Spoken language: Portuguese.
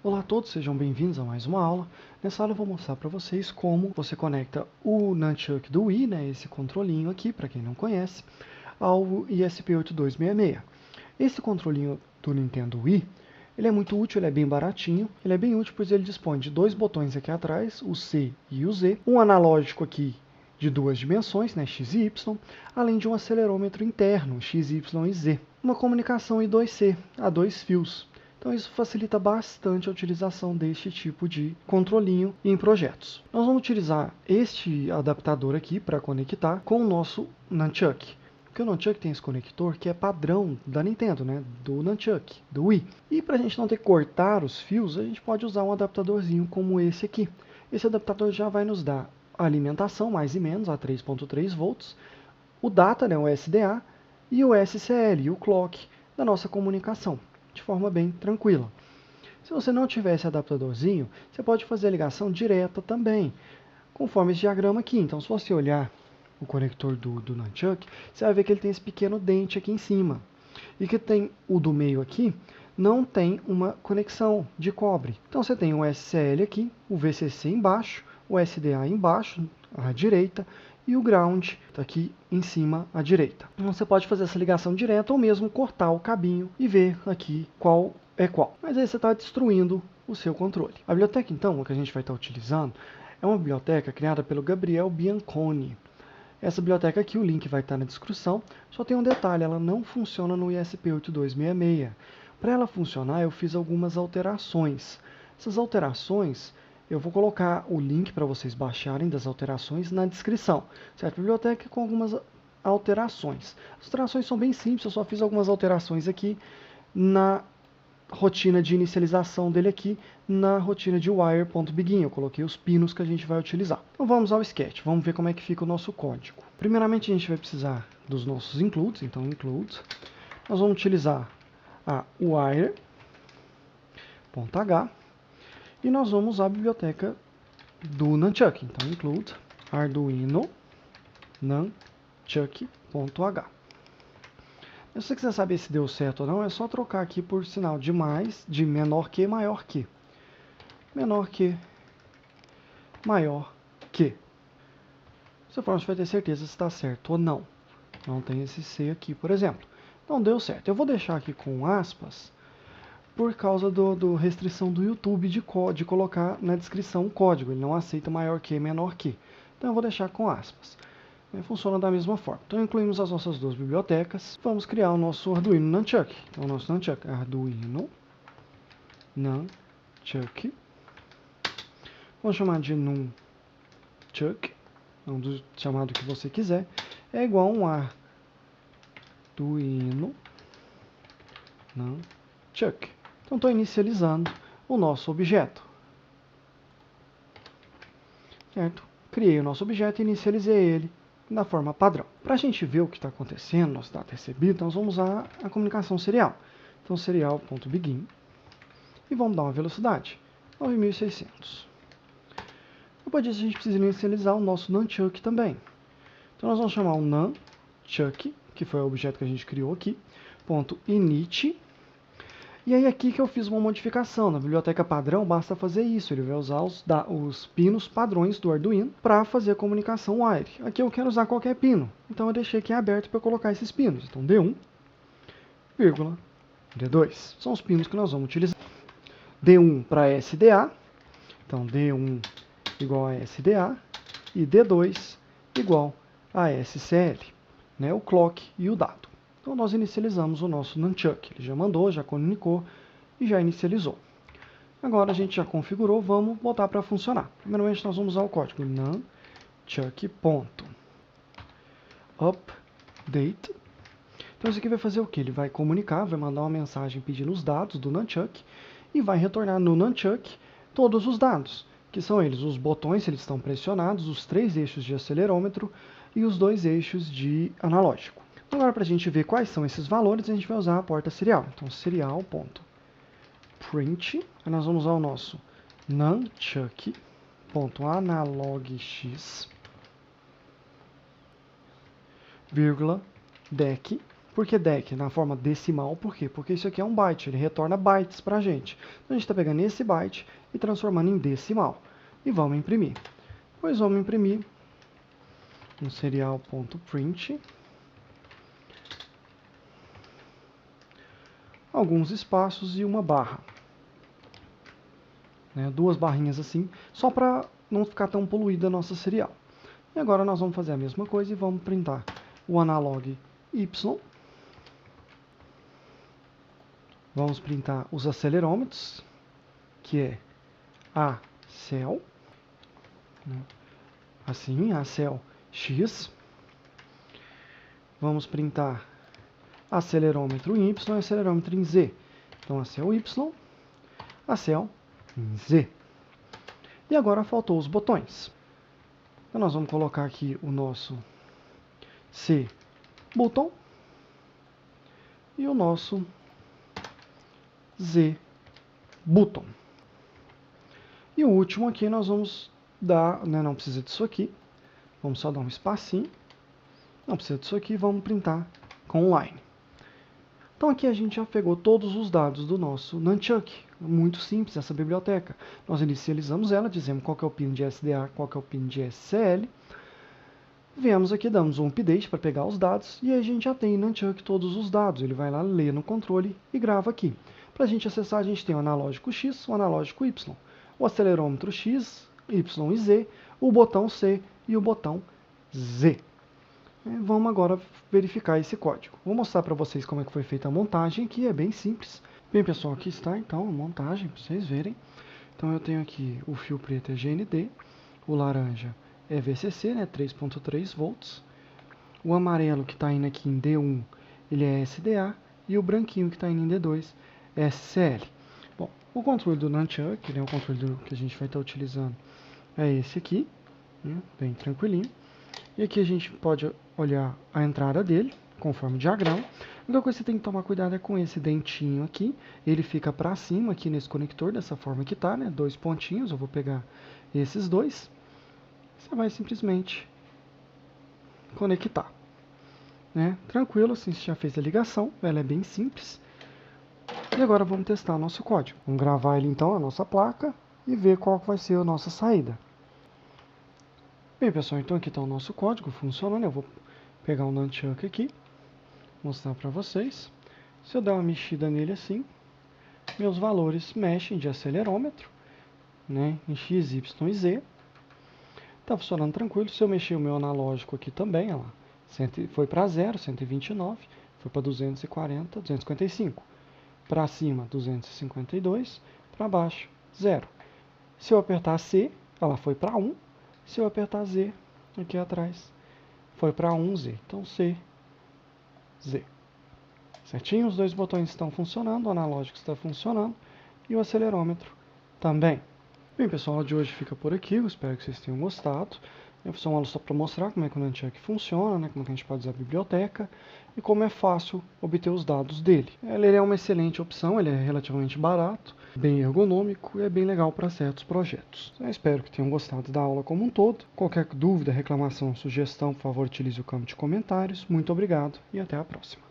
Olá a todos, sejam bem-vindos a mais uma aula. Nessa aula eu vou mostrar para vocês como você conecta o Nunchuck do Wii, esse controlinho aqui, para quem não conhece, ao ESP8266. Esse controlinho do Nintendo Wii, ele é muito útil, ele é bem baratinho, ele é bem útil pois ele dispõe de dois botões aqui atrás, o C e o Z, um analógico aqui de duas dimensões, X e Y, além de um acelerômetro interno, X, Y e Z, uma comunicação I2C, a dois fios. Então isso facilita bastante a utilização deste tipo de controlinho em projetos. Nós vamos utilizar este adaptador aqui para conectar com o nosso Nunchuck. Porque o Nunchuck tem esse conector que é padrão da Nintendo, do Nunchuck, do Wii. E para a gente não ter que cortar os fios, a gente pode usar um adaptadorzinho como esse aqui. Esse adaptador já vai nos dar a alimentação, mais e menos, a 3.3 volts, o data, o SDA, e o SCL, o clock, da nossa comunicação, de forma bem tranquila. Se você não tiver esse adaptadorzinho, você pode fazer a ligação direta também, conforme esse diagrama aqui. Então, se você olhar o conector do Nunchuck, você vai ver que ele tem esse pequeno dente aqui em cima. E que tem o do meio aqui, não tem uma conexão de cobre. Então, você tem o SCL aqui, o VCC embaixo, o SDA embaixo, à direita, e o ground aqui em cima à direita. Então, você pode fazer essa ligação direta ou mesmo cortar o cabinho e ver aqui qual é qual. Mas aí você está destruindo o seu controle. A biblioteca, então, que a gente vai estar utilizando, é uma biblioteca criada pelo Gabriel Bianconi. Essa biblioteca aqui, o link vai estar na descrição, só tem um detalhe, ela não funciona no ESP8266. Para ela funcionar, eu fiz algumas alterações. Essas alterações, eu vou colocar o link para vocês baixarem das alterações na descrição. Certo? Biblioteca com algumas alterações. As alterações são bem simples, eu só fiz algumas alterações aqui na rotina de inicialização dele aqui, na rotina de wire.begin. Eu coloquei os pinos que a gente vai utilizar. Então vamos ao sketch, vamos ver como é que fica o nosso código. Primeiramente a gente vai precisar dos nossos includes, então includes. Nós vamos utilizar a wire.h e nós vamos usar a biblioteca do Nunchuck. Então include arduino nunchuck.h. Se você quiser saber se deu certo ou não, é só trocar aqui por sinal de mais, de menor que, maior que. Menor que, maior que. Dessa forma, você vai ter certeza se está certo ou não. Não tem esse C aqui, por exemplo. Não deu certo. Eu vou deixar aqui com aspas, por causa do restrição do YouTube de colocar na descrição o código. Ele não aceita maior que, menor que. Então eu vou deixar com aspas. Funciona da mesma forma. Então incluímos as nossas duas bibliotecas. Vamos criar o nosso Arduino Nunchuck. Então o nosso Nunchuck é Arduino Nunchuck. Vamos chamar de Nunchuck, do chamado que você quiser. É igual a um Arduino Nunchuck. Então estou inicializando o nosso objeto. Certo? Criei o nosso objeto e inicializei ele da forma padrão. Para a gente ver o que está acontecendo, nosso dado recebido, então nós vamos usar a comunicação serial. Então, serial.begin e vamos dar uma velocidade, 9.600. Depois disso, a gente precisa inicializar o nosso Nunchuck também. Então, nós vamos chamar o Nunchuck, que foi o objeto que a gente criou aqui, .init. E aí aqui que eu fiz uma modificação. Na biblioteca padrão, basta fazer isso. Ele vai usar os pinos padrões do Arduino para fazer a comunicação wire. Aqui eu quero usar qualquer pino. Então eu deixei aqui aberto para colocar esses pinos. Então D1, D2. São os pinos que nós vamos utilizar. D1 para SDA. Então D1 igual a SDA. E D2 igual a SCL. O clock e o dado. Então nós inicializamos o nosso Nunchuck. Ele já mandou, já comunicou e já inicializou. Agora a gente já configurou, vamos botar para funcionar. Primeiramente nós vamos usar o código nunchuck.update. Então isso aqui vai fazer o que? Ele vai comunicar, vai mandar uma mensagem pedindo os dados do Nunchuck e vai retornar no Nunchuck todos os dados, que são eles, os botões, se eles estão pressionados, os 3 eixos de acelerômetro e os 2 eixos de analógico. Agora, para a gente ver quais são esses valores, a gente vai usar a porta serial. Então, serial.print. Aí nós vamos usar o nosso nunchuck.analogx, vírgula, dec. Por que DEC? Na forma decimal, por quê? Porque isso aqui é um byte, ele retorna bytes para a gente. Então a gente está pegando esse byte e transformando em decimal. E vamos imprimir. Depois vamos imprimir um serial.print. Alguns espaços e uma barra. Né? Duas barrinhas assim, só para não ficar tão poluída a nossa serial. E agora nós vamos fazer a mesma coisa e vamos printar o analog Y. Vamos printar os acelerômetros, que é ACEL, assim, ACEL X. Vamos printar acelerômetro em Y e acelerômetro em Z. Então, ACEL Y, ACEL em Z. E agora faltou os botões. Então, nós vamos colocar aqui o nosso C botão e o nosso Z button. E o último aqui nós vamos dar, né, não precisa disso aqui, vamos só dar um espacinho, não precisa disso aqui, vamos printar com line. Então aqui a gente já pegou todos os dados do nosso Nunchuck, muito simples essa biblioteca. Nós inicializamos ela, dizemos qual que é o pin de SDA, qual que é o pin de SCL, viemos aqui, damos um update para pegar os dados, e a gente já tem em Nunchuck todos os dados, ele vai lá ler no controle e grava aqui. Para a gente acessar, a gente tem o analógico X, o analógico Y, o acelerômetro X, Y e Z, o botão C e o botão Z. Vamos agora verificar esse código. Vou mostrar para vocês como é que foi feita a montagem aqui, é bem simples. Bem, pessoal, aqui está então a montagem, para vocês verem. Então eu tenho aqui o fio preto é GND, o laranja é VCC, né, 3.3 volts. O amarelo que está indo aqui em D1, ele é SDA, e o branquinho que está indo em D2 é SCL. Bom, o controle do Nunchuck, né, o controle que a gente vai estar utilizando é esse aqui, né, bem tranquilinho. E aqui a gente pode olhar a entrada dele, conforme o diagrama. A única coisa que você tem que tomar cuidado é com esse dentinho aqui. Ele fica para cima aqui nesse conector, dessa forma que está, né? Dois pontinhos, eu vou pegar esses dois. Você vai simplesmente conectar. Né? Tranquilo, assim, você já fez a ligação, ela é bem simples. E agora vamos testar o nosso código. Vamos gravar ele então, a nossa placa, e ver qual vai ser a nossa saída. Bem, pessoal, então aqui está o nosso código funcionando. Eu vou pegar o Nunchuck aqui, mostrar para vocês. Se eu der uma mexida nele assim, meus valores mexem de acelerômetro, né, em X, Y e Z. Está funcionando tranquilo. Se eu mexer o meu analógico aqui também, olha lá, foi para 0, 129, foi para 240, 255. Para cima, 252, para baixo, 0. Se eu apertar C, ela foi para 1. Se eu apertar Z, aqui atrás, foi para 1Z. Então, C, Z. Certinho? Os dois botões estão funcionando, o analógico está funcionando e o acelerômetro também. Bem, pessoal, a aula de hoje fica por aqui. Eu espero que vocês tenham gostado. Eu fiz uma aula só para mostrar como é que o Nunchuck funciona, né, como é que a gente pode usar a biblioteca e como é fácil obter os dados dele. Ele é uma excelente opção, ele é relativamente barato, bem ergonômico e é bem legal para certos projetos. Eu espero que tenham gostado da aula como um todo. Qualquer dúvida, reclamação, sugestão, por favor, utilize o campo de comentários. Muito obrigado e até a próxima.